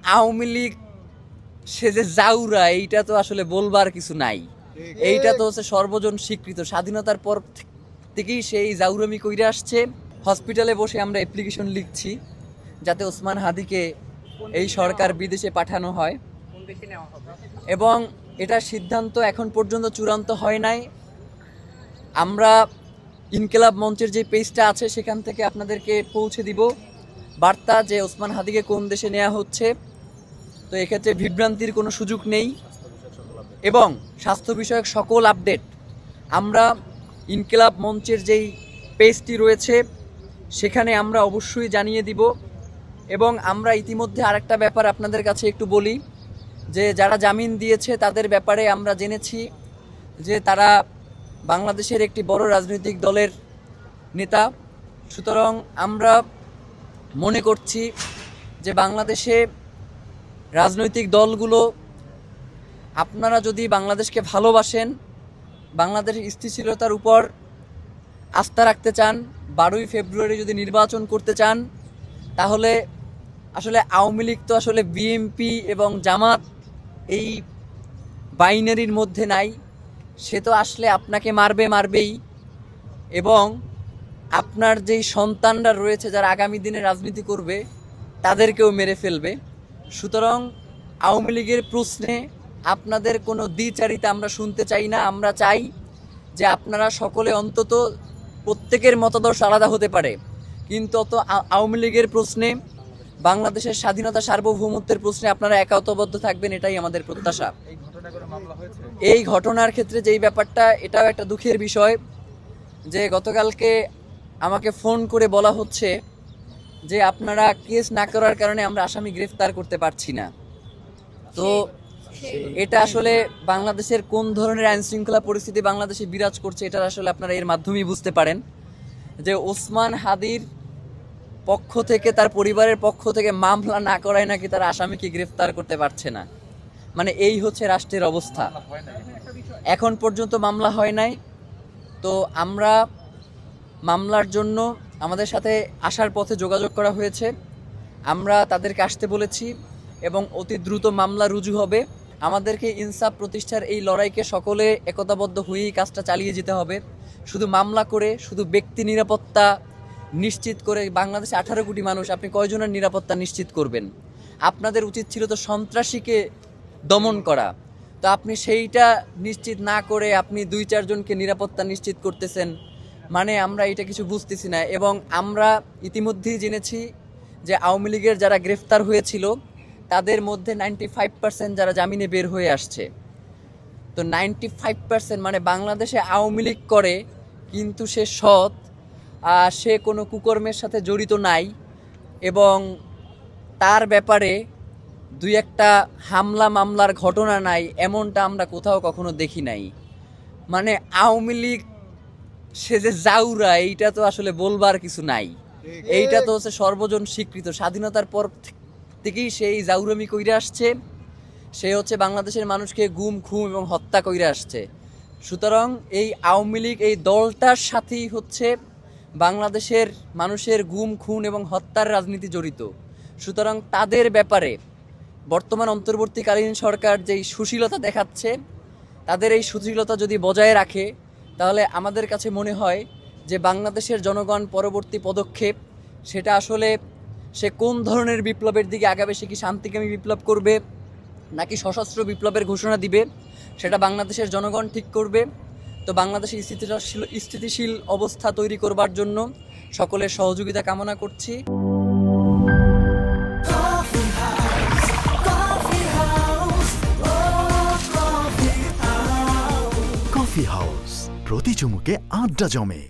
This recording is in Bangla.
আওয়ামী লীগ সে যে জাউরা এইটা তো আসলে বলবার কিছু নাই। এইটা তো হচ্ছে সর্বজন স্বীকৃত, স্বাধীনতার পর থেকেই সেই জাউরামি কইরা আসছে। হসপিটালে বসে আমরা অ্যাপ্লিকেশন লিখছি যাতে ওসমান হাদিকে এই সরকার বিদেশে পাঠানো হয়, এবং এটার সিদ্ধান্ত এখন পর্যন্ত চূড়ান্ত হয় নাই। আমরা ইনকিলাব মঞ্চের যে পেজটা আছে সেখান থেকে আপনাদেরকে পৌঁছে দিব বার্তা যে ওসমান হাদিকে কোন দেশে নেওয়া হচ্ছে। তো এক্ষেত্রে বিভ্রান্তির কোনো সুযোগ নেই, এবং স্বাস্থ্য বিষয়ক সকল আপডেট আমরা ইনকিলাব মঞ্চের যেই পেজটি রয়েছে সেখানে আমরা অবশ্যই জানিয়ে দিব। এবং আমরা ইতিমধ্যে আরেকটা ব্যাপার আপনাদের কাছে একটু বলি, যে যারা জামিন দিয়েছে তাদের ব্যাপারে আমরা জেনেছি যে তারা বাংলাদেশের একটি বড় রাজনৈতিক দলের নেতা। সুতরাং আমরা মনে করছি যে বাংলাদেশে রাজনৈতিক দলগুলো, আপনারা যদি বাংলাদেশকে ভালোবাসেন, বাংলাদেশের স্থিতিশীলতার উপর আস্থা রাখতে চান, 12ই ফেব্রুয়ারি যদি নির্বাচন করতে চান, তাহলে আসলে আওয়ামী লীগ তো আসলে বিএনপি এবং জামাত এই বাইনারির মধ্যে নাই। সে তো আসলে আপনাকে মারবেই, এবং আপনার যেই সন্তানরা রয়েছে যারা আগামী দিনে রাজনীতি করবে তাদেরকেও মেরে ফেলবে। সুতরাং আওয়ামী লীগের প্রশ্নে আপনাদের কোনো দ্বিচারিতা আমরা শুনতে চাই না। আমরা চাই যে আপনারা সকলে অন্তত প্রত্যেকের মতাদর্শ আলাদা হতে পারে, কিন্তু আওয়ামী লীগের প্রশ্নে, বাংলাদেশের স্বাধীনতা সার্বভৌমত্বের প্রশ্নে আপনারা একাত্মবদ্ধ থাকবেন, এটাই আমাদের প্রত্যাশা। এই ঘটনার ক্ষেত্রে যেই ব্যাপারটা, এটাও একটা দুঃখের বিষয় যে গতকালকে আমাকে ফোন করে বলা হচ্ছে যে আপনারা কেস না করার কারণে আমরা আসামি গ্রেফতার করতে পারছি না। তো এটা আসলে বাংলাদেশের কোন ধরনের আইন শৃঙ্খলা পরিস্থিতি বাংলাদেশে বিরাজ করছে, এটা আসলে আপনারা এর মাধ্যমেই বুঝতে পারেন যে ওসমান হাদির পক্ষ থেকে, তার পরিবারের পক্ষ থেকে মামলা না করায় নাকি তারা আসামিকে গ্রেফতার করতে পারছে না। মানে এই হচ্ছে রাষ্ট্রের অবস্থা। এখন পর্যন্ত মামলা হয় নাই। তো আমরা মামলার জন্য আমাদের সাথে আসার পথে যোগাযোগ করা হয়েছে, আমরা তাদেরকে আসতে বলেছি এবং অতি দ্রুত মামলা রুজু হবে। আমাদেরকে ইনসাফ প্রতিষ্ঠার এই লড়াইকে সকলে একতাবদ্ধ হয়েই কাজটা চালিয়ে যেতে হবে। শুধু মামলা করে, শুধু ব্যক্তি নিরাপত্তা নিশ্চিত করে, বাংলাদেশে 18 কোটি মানুষ, আপনি কয়জনের নিরাপত্তা নিশ্চিত করবেন? আপনাদের উচিত ছিল তো সন্ত্রাসীকে দমন করা। তো আপনি সেইটা নিশ্চিত না করে আপনি 2-4 জনকে নিরাপত্তা নিশ্চিত করতেছেন, মানে আমরা এটা কিছু বুঝতেছি না। এবং আমরা ইতিমধ্যেই জেনেছি যে আওয়ামী লীগের যারা গ্রেফতার হয়েছিল তাদের মধ্যে 95% যারা জামিনে বের হয়ে আসছে। তো 95% মানে বাংলাদেশে আওয়ামী লীগ করে কিন্তু সে সৎ, সে কোনো কুকর্মের সাথে জড়িত নাই, এবং তার ব্যাপারে 2-1টা হামলা মামলার ঘটনা নাই, এমনটা আমরা কোথাও কখনো দেখি নাই। মানে আওয়ামী লীগ সে যে জাউরা এইটা তো আসলে বলবার কিছু নাই। এইটা তো হচ্ছে সর্বজন স্বীকৃত, স্বাধীনতার পর থেকেই সেই জাউরামি কইরা আসছে। সে হচ্ছে বাংলাদেশের মানুষকে গুম, খুন এবং হত্যা কইরা আসছে। সুতরাং এই আওয়ামী লীগ এই দলটার সাথেই হচ্ছে বাংলাদেশের মানুষের গুম, খুন এবং হত্যার রাজনীতি জড়িত। সুতরাং তাদের ব্যাপারে বর্তমান অন্তর্বর্তীকালীন সরকার যেই সুশীলতা দেখাচ্ছে, তাদের এই সুশীলতা যদি বজায় রাখে, তাহলে আমাদের কাছে মনে হয় যে বাংলাদেশের জনগণ পরবর্তী পদক্ষেপ সেটা আসলে সে কোন ধরনের বিপ্লবের দিকে আগাবে, সে কি শান্তিকামী বিপ্লব করবে নাকি সশস্ত্র বিপ্লবের ঘোষণা দিবে, সেটা বাংলাদেশের জনগণ ঠিক করবে। তো বাংলাদেশের স্থিতিশীল অবস্থা তৈরি করবার জন্য সকলের সহযোগিতা কামনা করছি। কফি হাউস, প্রতি চুমুকে আড্ডা জমে।